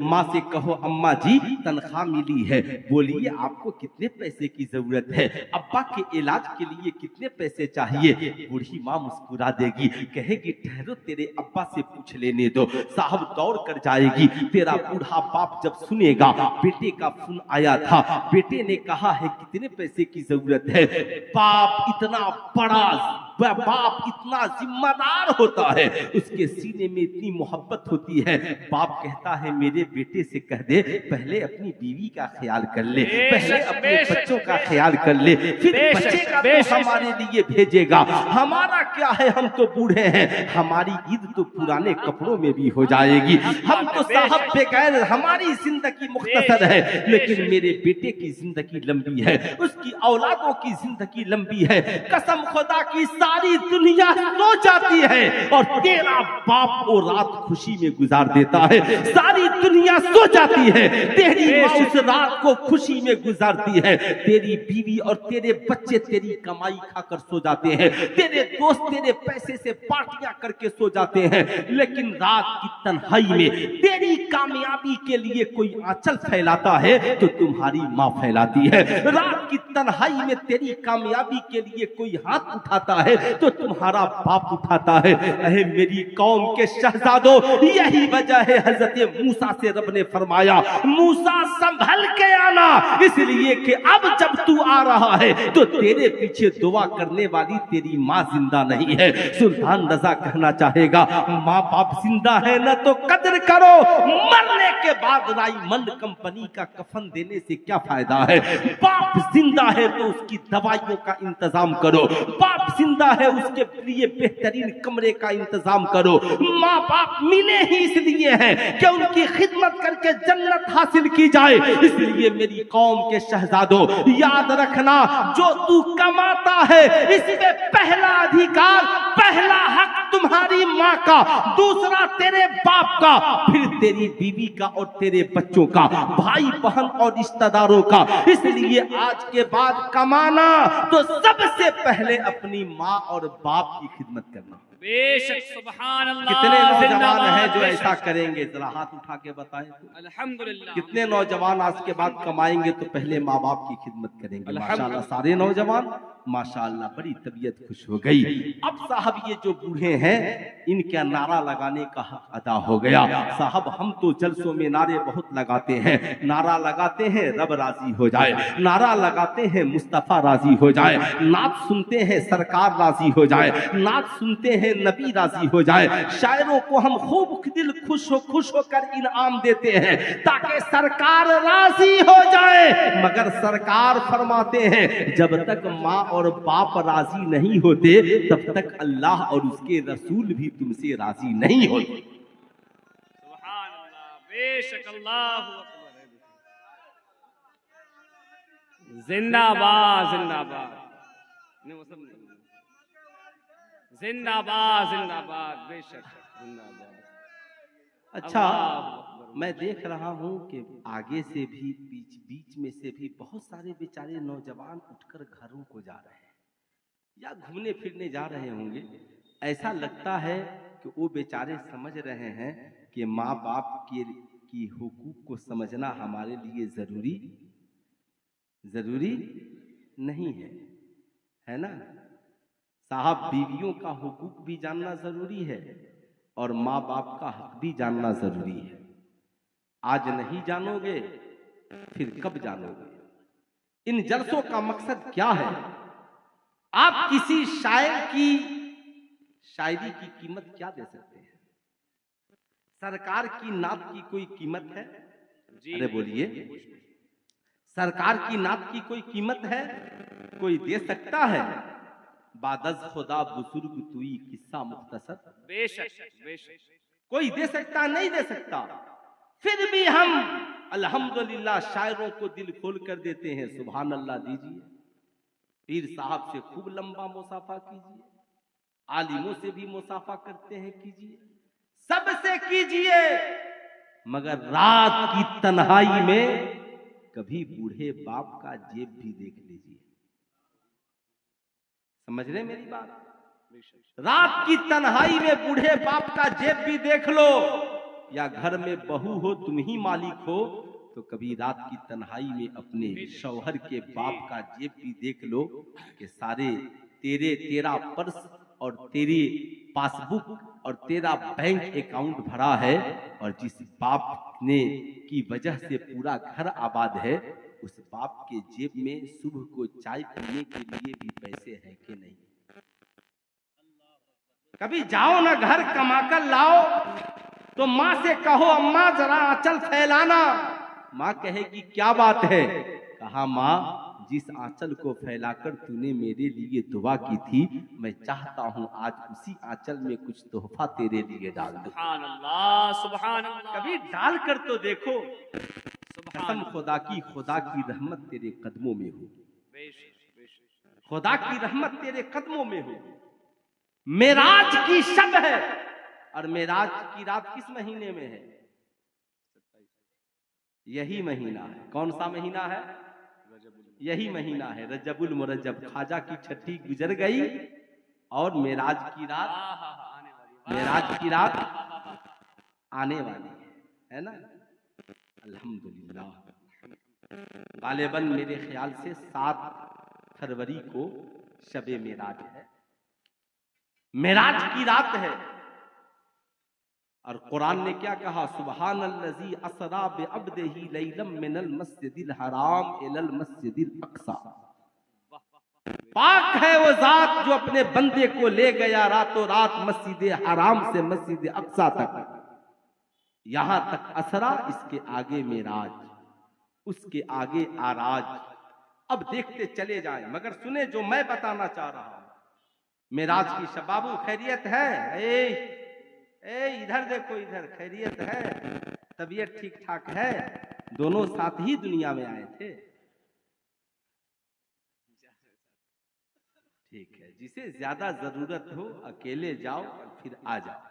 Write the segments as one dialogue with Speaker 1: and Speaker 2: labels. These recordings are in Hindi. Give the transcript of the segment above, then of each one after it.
Speaker 1: माँ से कहो अम्मा जी तनख्वाह मिली है, बोलिए आपको कितने पैसे की जरूरत है, अब्बा के इलाज के लिए कितने पैसे चाहिए। बूढ़ी माँ मुस्कुरा देगी, कहेगी ठहरो तेरे अब्बा से पूछ लेने दो। साहब दौड़ कर जाएगी, तेरा बूढ़ा बाप जब सुनेगा बेटे का फोन आया था, बेटे ने कहा है कितने पैसे की जरूरत है। बाप इतना बड़ा बाप इतना जिम्मेदार होता है, उसके सीने में इतनी मोहब्बत होती है। बाप कहता है मेरे बेटे से कह दे पहले अपनी बीवी का ख्याल कर ले, पहले अपने बच्चों का ख्याल कर ले, फिर बच्चे का तो हमारे लिए भेजेगा। हमारा क्या है, हम तो बूढ़े हैं, हमारी ईद तो पुराने कपड़ों में भी हो जाएगी। हम तो साहब बेगैर, हमारी जिंदगी मुख्तसर है, लेकिन मेरे बेटे की जिंदगी लंबी है, उसकी औलादों की जिंदगी लंबी है। कसम खुदा की सारी दुनिया सो जाती है और तेरा बाप वो रात खुशी में गुजार देता है। सारी दुनिया सो जाती है, तेरी माँ उस रात को खुशी में गुजारती है। तेरी बीवी और तेरे बच्चे तेरी कमाई खाकर सो जाते हैं, तेरे दोस्त तेरे पैसे से पार्टियां करके सो जाते हैं, लेकिन रात की तन्हाई में तेरी कामयाबी के लिए कोई आंचल फैलाता है तो तुम्हारी माँ फैलाती है। रात की तन्हाई में तेरी कामयाबी के लिए कोई हाथ उठाता है तो तुम्हारा बाप उठाता है। अहे मेरी कौम के शहजादों, यही वजह है हजरत मूसा से रब ने फरमाया मूसा संभल के आना, इसलिए कि अब जब तू आ रहा है तो तेरे पीछे दुआ करने वाली तेरी माँ जिंदा नहीं है। सुल्तान रजा कहना चाहेगा माँ बाप जिंदा है ना तो कदर करो, मरने के बाद राईमंड कंपनी का कफन देने से क्या फायदा है। बाप जिंदा है तो उसकी दवाइयों का इंतजाम करो, बाप जिंदा है उसके लिए बेहतरीन कमरे का इंतजाम करो। माँ बाप मिले ही इसलिए हैं कि उनकी खिदमत करके जन्नत हासिल की जाए। इसलिए मेरी कौम के शहजादों याद रखना, जो तू कमाता है इसमें पहला अधिकार, पहला हक तुम्हारी माँ का, दूसरा तेरे बाप का, फिर तेरी बीवी का और तेरे बच्चों का, भाई बहन और रिश्तेदारों का। इसलिए आज के बाद कमाना तो सबसे पहले अपनी माँ और बाप की खिदमत करना।
Speaker 2: बेशक सुभान अल्लाह।
Speaker 1: कितने नौजवान हैं जो ऐसा करेंगे, जरा हाथ उठा के बताएं तो।
Speaker 2: अल्हम्दुलिल्लाह।
Speaker 1: कितने नौजवान आज के बाद कमाएंगे तो पहले माँ बाप की खिदमत करेंगे। माशाल्लाह सारे नौजवान माशाल्लाह, बड़ी तबीयत खुश हो गई। अब साहब ये जो बूढ़े हैं इनका नारा लगाने का हक अदा हो गया। साहब हम तो जलसों में नारे बहुत लगाते हैं, नारा लगाते हैं रब राजी हो जाए, नारा लगाते हैं मुस्तफा राजी हो जाए, नात सुनते हैं सरकार राजी हो जाए, नात सुनते हैं नबी राजी हो जाए। शायरों को हम खूब दिल खुश होकर इनाम देते हैं ताकि सरकार राजी हो जाए, मगर सरकार फरमाते हैं जब तक माँ और बाप राजी नहीं होते तब तक अल्लाह और उसके रसूल भी तुमसे राजी नहीं होते।
Speaker 2: सुभान अल्लाह, बेशक अल्लाहु अकबर। जिंदाबाद जिंदाबाद, जिंदाबाद जिंदाबाद, बेशक जिंदाबाद।
Speaker 1: अच्छा, मैं देख रहा हूं कि आगे से भी बीच में से भी बहुत सारे बेचारे नौजवान उठकर घरों को जा रहे हैं या घूमने फिरने जा रहे होंगे। ऐसा लगता है कि वो बेचारे समझ रहे हैं कि माँ बाप की हुकूक को समझना हमारे लिए जरूरी नहीं है ना साहब। बीवियों का हुकूक भी जानना जरूरी है और माँ बाप का हक भी जानना जरूरी है। आज नहीं जानोगे फिर कब जानोगे। इन जलसों का मकसद क्या है? आप किसी शायर की शायरी की कीमत क्या दे सकते हैं? सरकार की नात की कोई कीमत है? अरे बोलिए, सरकार की नात की कोई कीमत है? कोई दे सकता है? बादज खुदा बुजुर्ग तुई किस्सा मुख्तसर, बेशक बेशक कोई दे सकता नहीं दे सकता। फिर भी हम अल्हम्दुलिल्लाह शायरों को दिल खोल कर देते हैं। सुभान अल्लाह दीजिए, पीर साहब से खूब लंबा मुसाफा कीजिए, आलिमों से भी मुसाफा करते हैं कीजिए, सबसे कीजिए, मगर रात की तन्हाई में कभी बूढ़े बाप का जेब भी देख लीजिए। समझ रहे मेरी बात? रात की तन्हाई में बूढ़े बाप का जेब भी देख लो। या घर में बहू हो तुम ही मालिक हो, तो कभी रात की तन्हाई में अपने शौहर के बाप का जेब भी देख लो कि सारे तेरा पर्स और तेरी पासबुक और तेरा बैंक अकाउंट भरा है, और जिस बाप ने की वजह से पूरा घर आबाद है, उस बाप के जेब में सुबह को चाय पीने के लिए भी पैसे हैं कि नहीं। कभी जाओ ना घर कमा कर लाओ, तो माँ से कहो अम्मा जरा आंचल फैलाना। माँ कहेगी क्या बात है। कहा माँ, जिस आंचल को फैलाकर तूने मेरे लिए दुआ की थी, मैं चाहता हूँ आज उसी आंचल में कुछ तोहफा तेरे लिए डाल दूं।
Speaker 2: सुभान अल्लाह, सुभान अल्लाह।
Speaker 1: कभी डाल कर तो देखो।
Speaker 2: सुभान
Speaker 1: कसम खुदा की रहमत तेरे कदमों में हो।
Speaker 2: बेशक बेशक।
Speaker 1: खुदा की रहमत तेरे कदमों में हो। मेराज की शब है, और मेराज की रात किस महीने में है? यही महीना है। कौन सा महीना है? यही महीना है रजबुल मुरज्जब। खाजा की छठी गुजर गई और मेराज की रात आने वाली है ना। अल्हम्दुलिल्लाह। गालिबन मेरे ख्याल से 7 फरवरी को शबे मेराज है, मेराज की रात है। और कुरान ने क्या कहा? सुबहानल्लज़ी असरा बिअब्दिही लैलम मिनल मस्जिदिल हराम इलल मस्जिदिल अक्सा। पाक है वो जात जो अपने बंदे को ले गया रातों रात मस्जिद हराम से मस्जिद अक्सा तक। यहां तक असरा, इसके आगे मेराज, उसके आगे आराज। अब देखते चले जाएं, मगर सुने जो मैं बताना चाह रहा हूं। मेराज की शबाबू खैरियत है? इधर देखो, इधर खैरियत है? तबीयत ठीक ठाक है? दोनों साथ ही दुनिया में आए थे। ठीक है, जिसे ज्यादा जरूरत हो अकेले जाओ और फिर आ जाओ।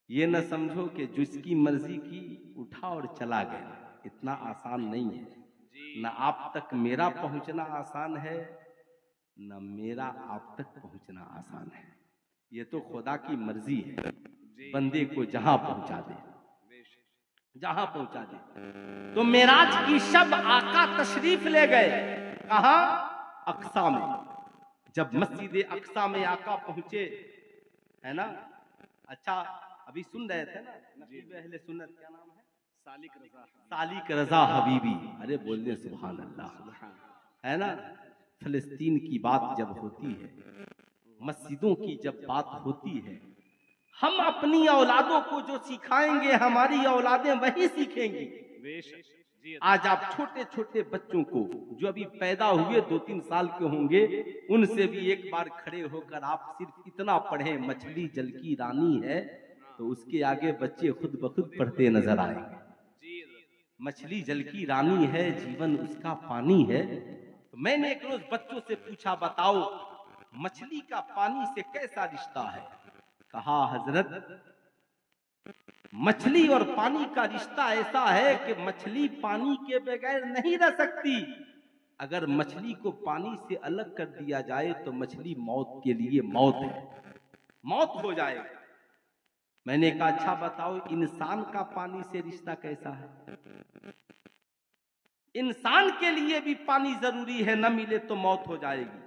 Speaker 1: ये न समझो कि जिसकी मर्जी की उठा और चला गया। इतना आसान नहीं है। न आप तक मेरा पहुंचना आसान है, न मेरा आप तक पहुंचना आसान है। ये तो खुदा की मर्जी है, बंदे को जहां पहुंचा दे, जहां पहुंचा दे। तो मेराज की शब आका तशरीफ ले गए। कहां? अक्सा में। जब मस्जिद अक्सा में आका पहुंचे, है ना। अच्छा, अभी सुन रहे थे ना नकीब अहले सुन्नत, क्या नाम है? सालिक रजा हबीबी। अरे बोलने सुभान अल्लाह, है ना। फिलिस्तीन की बात जब होती है, मस्जिदों की जब बात होती है, हम अपनी औलादों को जो सिखाएंगे, हमारी औलादें वही सीखेंगी। आज आप छोटे छोटे बच्चों को जो अभी पैदा हुए 2-3 साल के होंगे, उनसे भी एक बार खड़े होकर आप सिर्फ इतना पढ़ें, मछली जल की रानी है, तो उसके आगे बच्चे खुद ब खुद पढ़ते नजर आएंगे। मछली जल की रानी है, जीवन उसका पानी है। तो मैंने एक रोज बच्चों से पूछा, बताओ मछली का पानी से कैसा रिश्ता है? कहा, हजरत, मछली और पानी का रिश्ता ऐसा है कि मछली पानी के बगैर नहीं रह सकती। अगर मछली को पानी से अलग कर दिया जाए तो मछली मौत के लिए मौत है, मौत हो जाएगी। मैंने कहा, अच्छा बताओ इंसान का पानी से रिश्ता कैसा है? इंसान के लिए भी पानी जरूरी है, न मिले तो मौत हो जाएगी।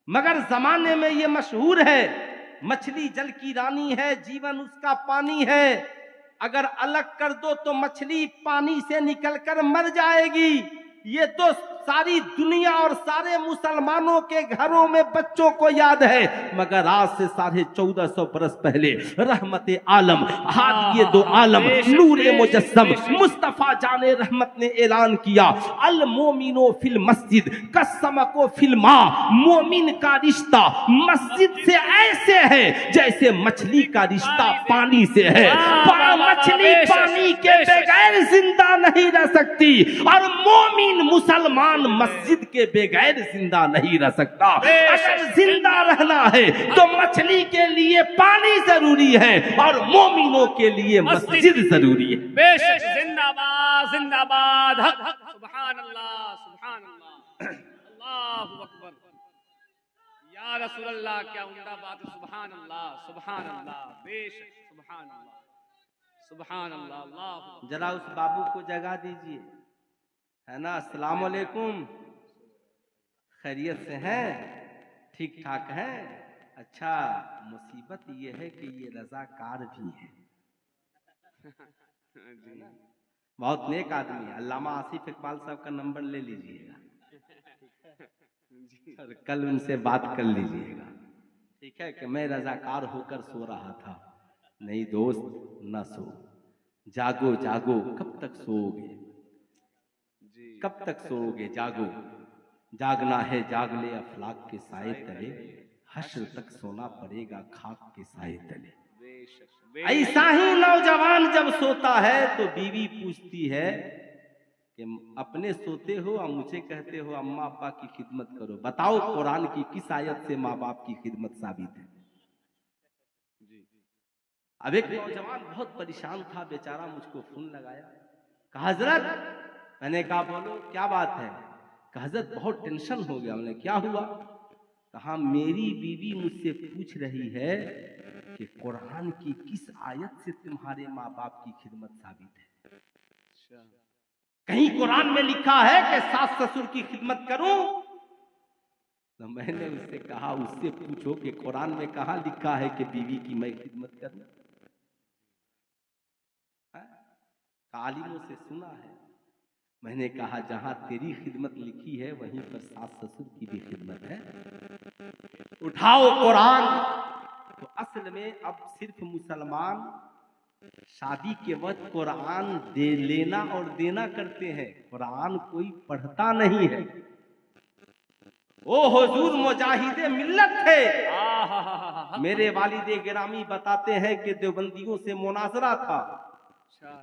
Speaker 1: मगर जमाने में ये मशहूर है, मछली जल की रानी है, जीवन उसका पानी है। अगर अलग कर दो तो मछली पानी से निकलकर मर जाएगी। ये तो सारी दुनिया और सारे मुसलमानों के घरों में बच्चों को याद है। मगर आज से 1450 बरस पहले रहमत आलम, हाथ ये दो आलम, नूरे मुजस्सम मुस्तफा जाने रहमत ने ऐलान किया, अल मोमिनो फिल मस्जिद कसमको फिल मा। मोमिन का रिश्ता मस्जिद से ऐसे है जैसे मछली का रिश्ता पानी से है। मछली पानी के बगैर जिंदा नहीं रह सकती, और मोमिन मुसलमान मस्जिद के बगैर जिंदा नहीं रह सकता। अगर जिंदा रहना है तो मछली के लिए पानी जरूरी है और मोमिनों के लिए मस्जिद जरूरी है।
Speaker 2: बेशक। जिंदाबाद जिंदाबाद। सुभान अल्लाह, सुभान अल्लाह, अल्लाहु अकबर। या रसूल अल्लाह, क्या उम्दा बात है। सुभान अल्लाह, सुभान अल्लाह, बेशक, सुभान अल्लाह, सुभान अल्लाह, अल्लाह
Speaker 1: जरा उस बाबू को जगा दीजिए, है ना। अस्सलाम वालेकुम, खैरियत से हैं, ठीक ठाक हैं। अच्छा, मुसीबत ये है कि ये रजाकार भी है,
Speaker 2: जी।
Speaker 1: बहुत नेक आदमी है। अल्लामा आसिफ इकबाल साहब का नंबर ले लीजिएगा
Speaker 2: जी।
Speaker 1: और कल उनसे बात कर लीजिएगा, ठीक है। कि मैं रजाकार होकर सो रहा था। नहीं दोस्त, न सो, जागो जागो, कब तक सोओगे,
Speaker 2: जी।
Speaker 1: कब तक सोओगे, जागो, जागना है जाग ले अफलाक के साए तले, हश्र तक सोना पड़ेगा खाक के साए तले।
Speaker 2: बेशक,
Speaker 1: ऐसा ही नौजवान जब सोता है तो बीवी पूछती है कि अपने सोते हो और मुझे कहते हो अम्मा अब्बा की खिदमत करो, बताओ कुरान की किस आयत से माँ बाप की खिदमत साबित है।
Speaker 2: जी।
Speaker 1: अब एक नौजवान बहुत परेशान था बेचारा, मुझको फोन लगाया, कहा हजरत। मैंने कहा बोलो क्या बात है। कहा हजरत बहुत टेंशन हो गया। मैंने क्या हुआ। कहा मेरी बीवी मुझसे पूछ रही है कि कुरान की किस आयत से तुम्हारे माँ बाप की खिदमत साबित है।
Speaker 2: अच्छा।
Speaker 1: कहीं कुरान में लिखा है कि सास ससुर की खिदमत करूं। तो मैंने उससे कहा उससे पूछो कि कुरान में कहां लिखा है कि बीवी की मैं खिदमत करूं। आलिमों से सुना है। मैंने कहा जहां तेरी खिदमत लिखी है वहीं पर सास ससुर की भी खिदमत है। उठाओ कुरान। तो असल में अब सिर्फ मुसलमान शादी के वक्त कुरान दे लेना और देना करते हैं, कुरान कोई पढ़ता नहीं है। ओ हुजूर मुजाहिदे मिल्लत थे। मेरे वालिदे गिरामी बताते हैं कि देवबंदियों से मुनाजरा था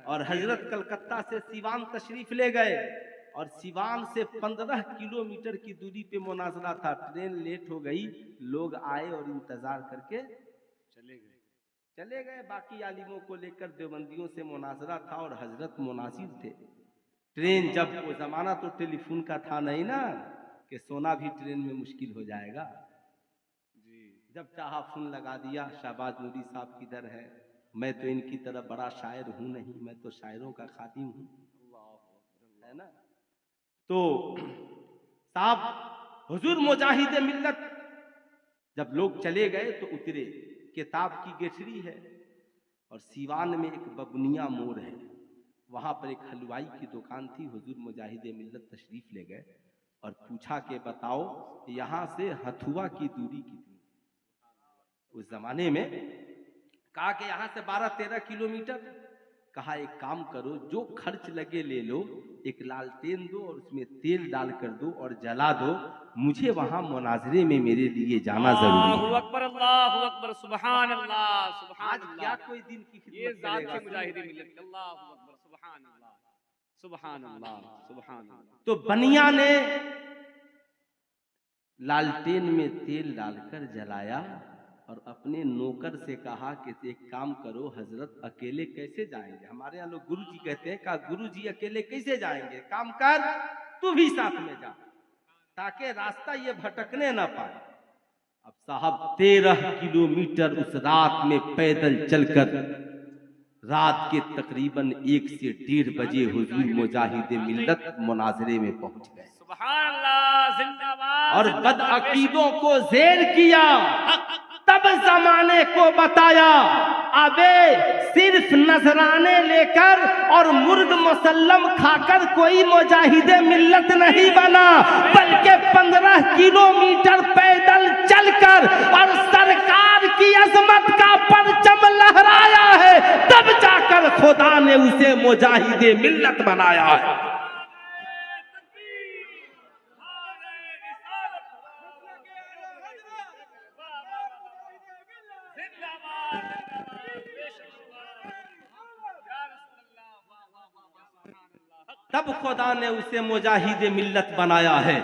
Speaker 1: और हजरत कलकत्ता से सिवान तशरीफ ले गए और सिवान से 15 किलोमीटर की दूरी पे मुनाजरा था। ट्रेन लेट हो गई, लोग आए और इंतजार करके चले गए। बाकी आलिमों को लेकर देवबंदियों से मुनाजरा था और हजरत मुनासिर थे। ट्रेन जब, वो जमाना तो टेलीफोन का था नहीं ना कि सोना भी ट्रेन में मुश्किल हो जाएगा। जब चाहा फोन लगा दिया, शहबाज नूरी साहब किधर है। मैं तो इनकी तरह बड़ा शायर हूं नहीं, मैं तो शायरों का खातिम हूं, है ना। तो साहब हुजूर मुजाहिदे मिल्लत जब लोग चले गए तो उतरे। किताब की गेठरी है और सिवान में एक बबुनिया मोड़ है, वहां पर एक हलवाई की दुकान थी। हुजूर मुजाहिदे मिल्लत तशरीफ ले गए और पूछा कि बताओ यहां से हथुआ की दूरी कितनी। उस जमाने में कहा कि यहां से 12-13 किलोमीटर। कहा एक काम करो, जो खर्च लगे ले लो, एक लालटेन दो और उसमें तेल डाल कर दो और जला दो, मुझे वहां मुनाजरे में मेरे लिए जाना जरूरी है।
Speaker 2: अल्लाहु अकबर, अल्लाहु अकबर, सुभान अल्लाह, सुभान
Speaker 1: आज
Speaker 2: अल्लाह।
Speaker 1: क्या कोई दिन की
Speaker 2: ये
Speaker 1: खिदमत
Speaker 2: जात
Speaker 1: करेगा।
Speaker 2: से मुजाहिदी मिल्लत, अल्लाहु अकबर, सुभान अल्लाह, सुभान अल्लाह, सुभान अल्लाह।
Speaker 1: तो बनिया ने लालटेन में तेल डालकर जलाया और अपने नौकर से कहा कि एक काम करो हजरत, अकेले कैसे जाएंगे। हमारे यहाँ लोग गुरु जी कहते हैं, कहा गुरु जी अकेले कैसे जाएंगे, काम कर तू भी साथ में जा ताकि रास्ता ये भटकने ना पाए। अब साहब 13 किलोमीटर उस रात में पैदल चलकर रात के तकरीबन 1 से 1:30 बजे हुजूर मुजाहिदे मिल्लत मुनाजरे में पहुंच गए।
Speaker 2: सुभान अल्लाह, जिंदाबाद।
Speaker 1: और बदअकीदों को जेर किया, तब जमाने को बताया अबे सिर्फ नजराने लेकर और मुर्ग मुसल्लम खाकर कोई मुजाहिदे मिल्लत नहीं बना, बल्कि 15 किलोमीटर पैदल चलकर और सरकार की अजमत का परचम लहराया है, तब जाकर खुदा ने उसे मुजाहिदे मिल्लत बनाया है। तब खुदा ने उसे मुजाहिदे मिल्लत बनाया है।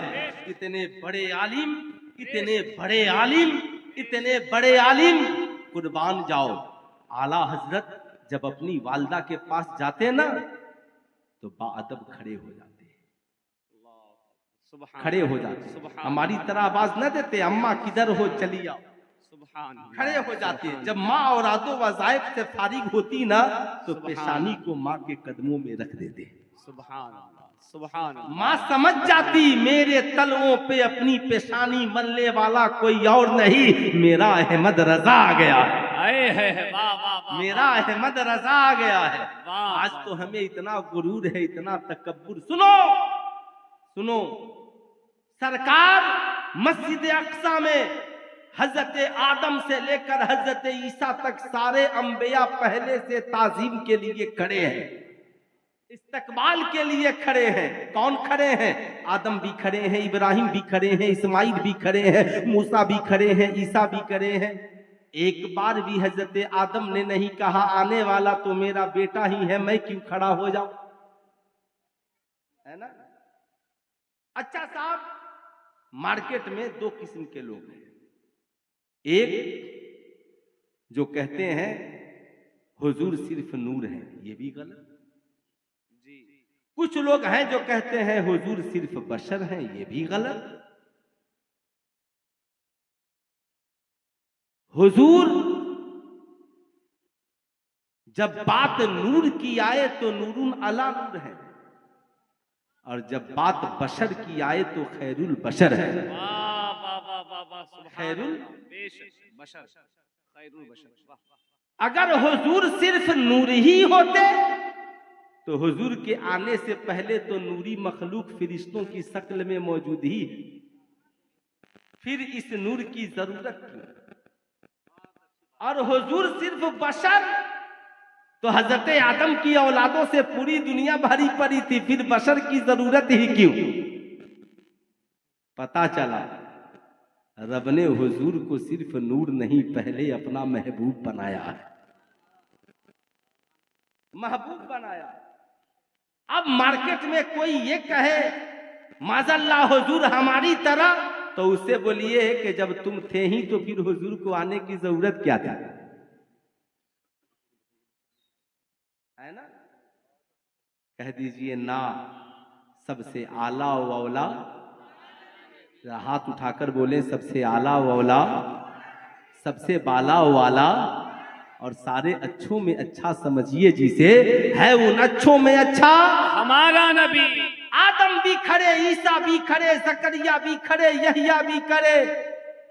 Speaker 1: इतने बड़े आलिम, इतने बड़े आलिम, इतने बड़े आलिम, कुर्बान जाओ। आला हजरत जब अपनी वालदा के पास जाते ना तो बाअदब खड़े हो जाते, खड़े हो जाते। हमारी तरह आवाज न देते, अम्मा किधर हो चली आओ,
Speaker 2: सुभान अल्लाह,
Speaker 1: खड़े हो जाते।
Speaker 2: सुभान
Speaker 1: जब माँ औलादो वज़ाइफ से फारिग होती ना तो
Speaker 2: सुभान
Speaker 1: पेशानी को माँ के कदमों में रख देते।
Speaker 2: सुभान अल्लाह, सुभान अल्लाह।
Speaker 1: माँ समझ जाती मेरे तलवों पे अपनी पेशानी मलने वाला कोई और नहीं, मेरा अहमद रजा आ गया है,
Speaker 2: आए है वाह वाह वाह,
Speaker 1: मेरा अहमद रजा आ गया है।
Speaker 2: वाह,
Speaker 1: आज तो हमें इतना गुरूर है, इतना तकब्बुर। सुनो सुनो, सरकार मस्जिद अक्सा में हजरत आदम से लेकर हजरत ईसा तक सारे अंबिया पहले से ताजीम के लिए खड़े हैं, इस्तकबाल के लिए खड़े हैं। कौन खड़े हैं? आदम भी खड़े हैं, इब्राहिम भी खड़े हैं, इस्माइल भी खड़े हैं, मूसा भी खड़े हैं, ईसा भी खड़े हैं। एक बार भी हजरत आदम ने नहीं कहा आने वाला तो मेरा बेटा ही है, मैं क्यों खड़ा हो जाऊं, है ना। अच्छा साहब, मार्केट में दो किस्म के लोग हैं। एक जो कहते हैं हुजूर सिर्फ नूर है, ये भी गलत।
Speaker 2: जी,
Speaker 1: कुछ लोग हैं जो कहते हैं हुजूर सिर्फ बशर हैं, ये भी गलत। हुजूर जब बात नूर की आए तो नूरुन अला नूर है, और जब बात बशर की आए तो खैरुल बशर है।
Speaker 2: वाह वाह वाह वाह वाह, सुभान
Speaker 1: खैरुल
Speaker 2: अल्लाह, बेशक बशर, खैरुल बशर, वाह।
Speaker 1: अगर हुजूर सिर्फ नूर ही होते तो हुजूर के आने से पहले तो नूरी मखलूक फिरिश्तों की शक्ल में मौजूद ही, फिर इस नूर की जरूरत क्यों। और हुजूर सिर्फ बशर तो हजरत आदम की औलादों से पूरी दुनिया भरी पड़ी थी, फिर बशर की जरूरत ही क्यों। पता चला रब ने हुजूर को सिर्फ नूर नहीं, पहले अपना महबूब बनाया है, महबूब बनाया। अब मार्केट में कोई ये कहे माज़ल्लाह हुजूर हमारी तरह, तो उससे बोलिए कि जब तुम थे ही तो फिर हुजूर को आने की जरूरत क्या था, है ना। कह दीजिए ना, सबसे आला व औला, हाथ उठाकर बोले सबसे आला व औला, सबसे बाला वाला, और सारे अच्छों में अच्छा समझिए जिसे, है उन अच्छों में अच्छा
Speaker 2: हमारा नबी।
Speaker 1: आदम भी खड़े, ईसा भी खड़े, जकरिया भी खड़े, यहिया भी खड़े।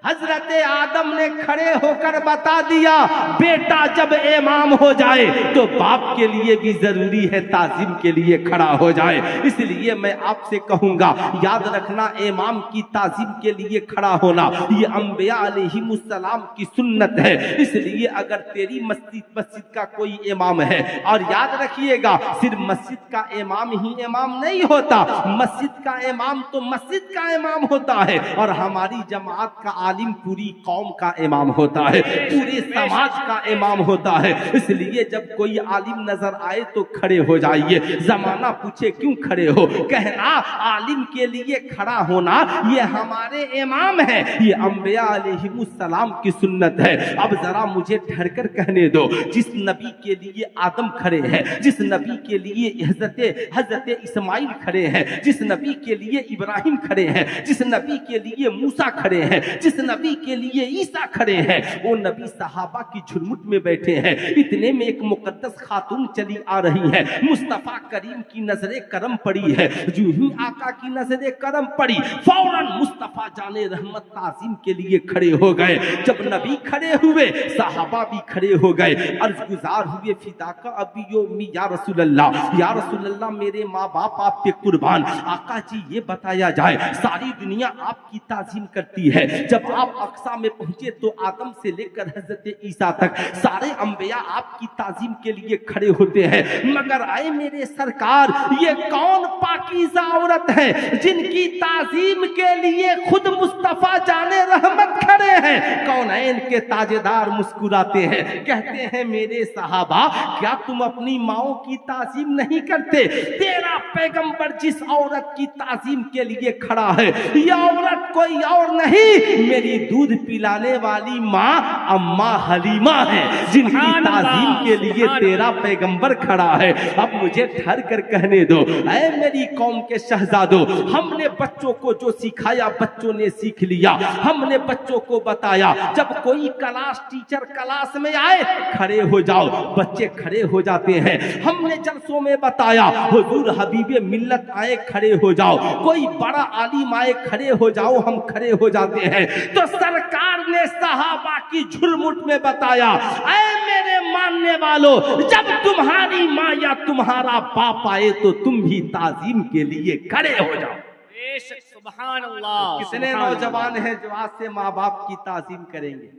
Speaker 1: हजरत आदम ने खड़े होकर बता दिया बेटा जब इमाम हो जाए तो बाप के लिए भी जरूरी है ताजीम के लिए खड़ा हो जाए। इसलिए मैं आपसे कहूंगा याद रखना, इमाम की ताजीम के लिए खड़ा होना ये अंबिया अलैहिमुस्सलाम की सुन्नत है। इसलिए अगर तेरी मस्जिद का कोई इमाम है, और याद रखिएगा सिर्फ मस्जिद का इमाम ही इमाम नहीं होता, मस्जिद का इमाम तो मस्जिद का इमाम होता है, और हमारी जमात का आलिम पूरी कौम का इमाम होता है, पूरे समाज का इमाम होता है। इसलिए जब कोई आलिम नजर आए तो खड़े हो जाइए। जमाना पूछे क्यों खड़े हो, कहना आलिम के लिए खड़ा होना ये हमारे इमाम है, ये अंबिया अलैहिमुस्सलाम की सुन्नत है। अब जरा मुझे ठहरकर कहने दो, जिस नबी के लिए आदम खड़े हैं, जिस नबी के लिए हजरत इस्माइल खड़े हैं, जिस नबी के लिए इब्राहिम खड़े हैं, जिस नबी के लिए मूसा खड़े हैं, जिस नबी के लिए ईसा खड़े हैं, वो नबी सहाबा की झुरमुट में बैठे हैं। इतने में एक मुकद्दस खातून चली आ रही है, मुस्तफा करीम की नजरे करम पड़ी है। जो ही आका की नजरे करम पड़ी, फौरन मुस्तफा जाने रहमत ताजीम के लिए खड़े हो गए। जब नबी खड़े हुए सहाबा भी खड़े हो गए, अर्ज गुजार हुए फिदाका अबी योमी या रसूल अल्लाह, मेरे माँ बाप आप पे कुर्बान। आका जी ये बताया जाए, सारी दुनिया आपकी ताजीम करती है, जब आप अक्सा में पहुंचे तो आदम से लेकर हजरत ईसा तक सारे अंबिया आपकी ताजीम के लिए खड़े होते हैं, मगर आए मेरे सरकार ये कौन पाकीज़ा औरत है जिनकी ताजीम के लिए खुद मुस्तफा जाने रहमत खड़े हैं। कौनैन के ताजेदार मुस्कुराते हैं, कहते हैं मेरे सहाबा क्या तुम अपनी माओ की ताजीम नहीं करते? तेरा पैगंबर जिस औरत की ताजीम के लिए खड़ा है, यह औरत कोई और नहीं मेरी दूध पिलाने वाली माँ अम्मा हलीमा है, जिनकी ताजीम के लिए तेरा पैगंबर खड़ा है। अब मुझे ठहर कर कहने दो, ऐ मेरी कौम के शहजादों, हमने बच्चों को जो सिखाया बच्चों ने सीख लिया। हमने बच्चों को बताया जब कोई क्लास टीचर क्लास में आए खड़े हो जाओ, बच्चे खड़े हो जाते हैं। हमने जलसों में बताया हुजूर हबीबे मिल्लत आए खड़े हो जाओ, कोई बड़ा आलिम आए खड़े हो जाओ, हम खड़े हो जाते हैं। तो सरकार ने सहाबा की झुरमुट में बताया, ऐ मेरे मानने वालों, जब तुम्हारी माँ या तुम्हारा बाप आए तो तुम भी ताजीम के लिए खड़े हो जाओ।
Speaker 2: बेशक, सुभान अल्लाह।
Speaker 1: कितने नौजवान हैं जो आज से माँ बाप की ताजीम करेंगे?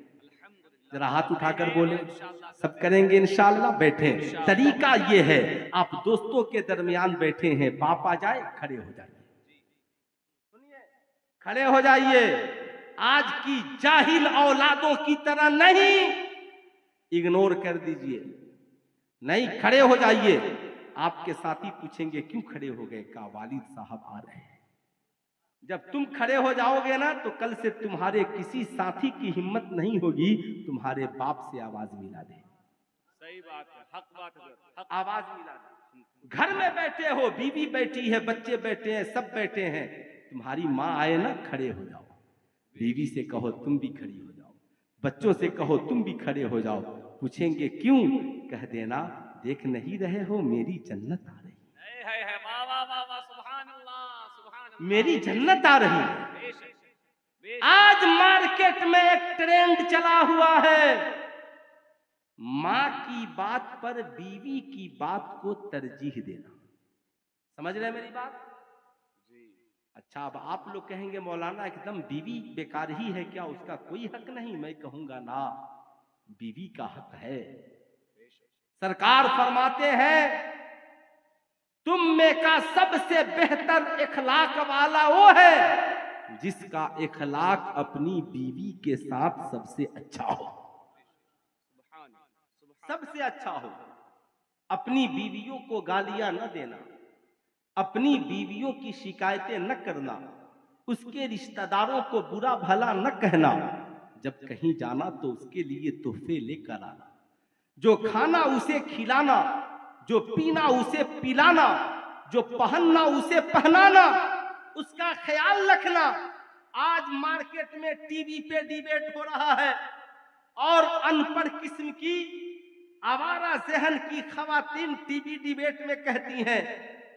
Speaker 1: जरा हाथ उठाकर बोले, सब करेंगे इंशाअल्लाह। बैठे, तरीका ये है, आप दोस्तों के दरमियान बैठे हैं, बाप आ जाए खड़े हो जाइए, सुनिए, खड़े हो जाइए। आज की जाहिल औलादों की तरह नहीं, इग्नोर कर दीजिए, नहीं, खड़े हो जाइए। आपके साथी पूछेंगे क्यों खड़े हो गए? का वालिद साहब आ रहे हैं। जब तुम खड़े हो जाओगे ना तो कल से तुम्हारे किसी साथी की हिम्मत नहीं होगी तुम्हारे बाप से आवाज मिला दे।
Speaker 2: सही बात है, हक बात है, हक।
Speaker 1: आवाज मिला दे। घर में बैठे हो, बीवी बैठी है, बच्चे बैठे हैं, सब बैठे हैं, तुम्हारी माँ आए ना खड़े हो जाओ। बीवी से कहो तुम भी खड़ी हो जाओ, बच्चों से कहो तुम भी खड़े हो जाओ। पूछेंगे क्यों? कह देना देख नहीं रहे हो मेरी जन्नत आ रही है,
Speaker 2: वाह वाह वाह वाह, सुभान अल्लाह, सुभान अल्लाह,
Speaker 1: मेरी जन्नत आ रही है। आज मार्केट में एक ट्रेंड चला हुआ है, माँ की बात पर बीवी की बात को तरजीह देना। समझ रहे मेरी बात? अच्छा, अब आप लोग कहेंगे मौलाना एकदम बीवी बेकार ही है क्या, उसका कोई हक नहीं? मैं कहूंगा ना, बीवी का हक है। सरकार फरमाते हैं तुम में का सबसे बेहतर इखलाक वाला वो है जिसका इखलाक अपनी बीवी के साथ सबसे अच्छा हो, सबसे अच्छा हो। अपनी बीवियों को गालियां न देना, अपनी बीवियों की शिकायतें न करना, उसके रिश्तेदारों को बुरा भला न कहना। जब कहीं जाना तो उसके लिए तोहफे लेकर आना, जो खाना उसे खिलाना, जो पीना उसे पिलाना, जो पहनना उसे पहनाना, उसका ख्याल रखना। आज मार्केट में टीवी पे डिबेट हो रहा है और अनपढ़ किस्म की आवारा ज़हन की खवातीन टीवी डिबेट में कहती हैं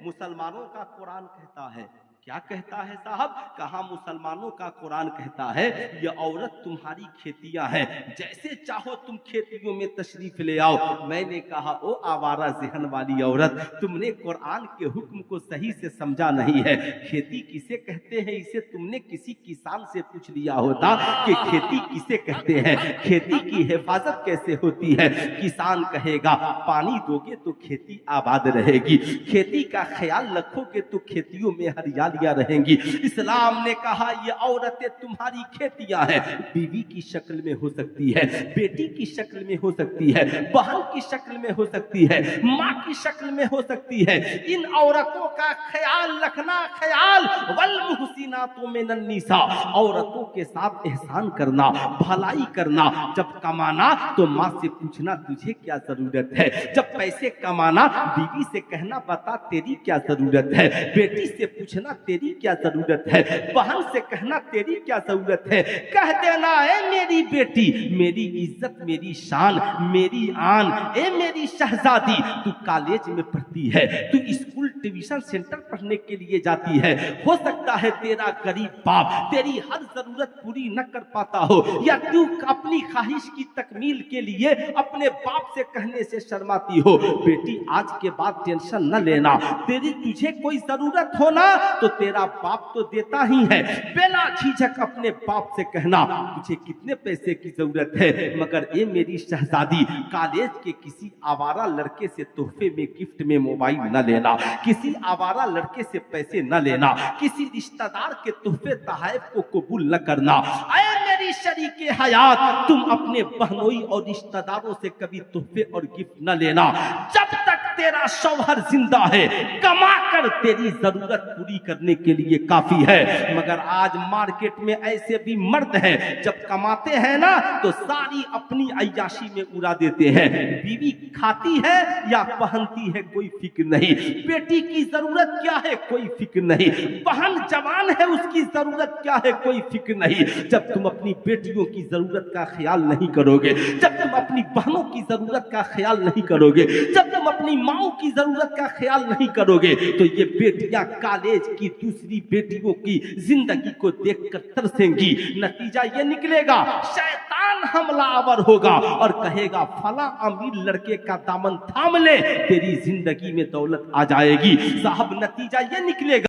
Speaker 1: मुसलमानों का कुरान कहता है। क्या कहता है साहब? कहा मुसलमानों का कुरान कहता है ये औरत तुम्हारी खेतियां हैं, जैसे चाहो तुम खेतियों में तशरीफ ले आओ। मैंने कहा ओ आवारा ज़हन वाली औरत, तुमने कुरान के हुक्म को सही से समझा नहीं है। खेती किसे कहते हैं इसे तुमने किसी किसान से पूछ लिया होता कि खेती किसे कहते हैं, खेती की हिफाजत कैसे होती है। किसान कहेगा पानी दोगे तो खेती आबाद रहेगी, खेती का ख्याल रखोगे तो खेतियों में हरियाली रहेंगी। इस्लाम ने कहा ये औरतें तुम्हारी खेतियां हैं। बीवी की शक्ल में हो सकती है, बेटी की शक्ल में हो सकती है, बहन की शक्ल में हो सकती है, माँ की शक्ल में हो सकती है। इन औरतों का ख्याल रखना, ख्याल वल मुहसिनातु मिनन निसा, औरतों के साथ एहसान करना, भलाई करना। जब कमाना तो माँ से पूछना तुझे क्या जरूरत है, जब पैसे कमाना बीवी से कहना बता तेरी क्या जरूरत है, बेटी से पूछना तेरी क्या जरूरत है, बहन से कहना तेरी क्या जरूरत है। कह देना है मेरी बेटी, मेरी इज्जत, मेरी शान, मेरी आन, ए मेरी शहजादी, तू कॉलेज में पढ़ती है, तू स्कूल ट्यूशन सेंटर पढ़ने के लिए जाती है। हो सकता है तेरा गरीब बाप तेरी हर जरूरत पूरी न कर पाता हो, या तू अपनी ख्वाहिश की तकमील के लिए अपने बाप से कहने से शर्माती हो। बेटी आज के बाद टेंशन न लेना, तेरी तुझे कोई जरूरत हो ना तो तेरा बाप तो देता ही है। बिना झिझक अपने बाप से कहना तुझे कितने पैसे की जरूरत है, मगर ये मेरी शहजादी कॉलेज के किसी आवारा लड़के से तोहफे में गिफ्ट में मोबाइल न लेना, किसी आवारा लड़के से पैसे न लेना, किसी रिश्तेदार के तोहफे तहफ को कबूल न करना। ऐ मेरी शरीके हयात, तुम अपने बहनोई और रिश्तेदारों से कभी तोहफे और गिफ्ट न लेना। जब तक तेरा शौहर जिंदा है, कमा कर तेरी जरूरत पूरी करने के लिए काफी है। मगर आज मार्केट में ऐसे भी मर्द हैं, जब कमाते हैं ना तो सारी अपनी अय्याशी में उड़ा देते हैं। बीवी खाती है या पहनती है कोई फिक्र नहीं, बेटी की जरूरत क्या है कोई फिक्र नहीं, बहन जवान है उसकी जरूरत क्या है कोई फिक्र नहीं। जब तुम अपनी बेटियों की जरूरत का ख्याल नहीं करोगे, जब तुम अपनी बहनों की जरूरत का ख्याल नहीं करोगे, जब तुम अपनी माओ की जरूरत का ख्याल नहीं करोगे, तो ये बेटियां कॉलेज की दूसरी बेटियों की जिंदगी को देखकर तरसेंगी। नतीजा ये निकलेगा, शैतान हमलावर होगा और कहेगा फला अमीर लड़के का दामन थाम ले, तेरी जिंदगी में दौलत आ जाएगी। साहब नतीजा ये निकलेगा।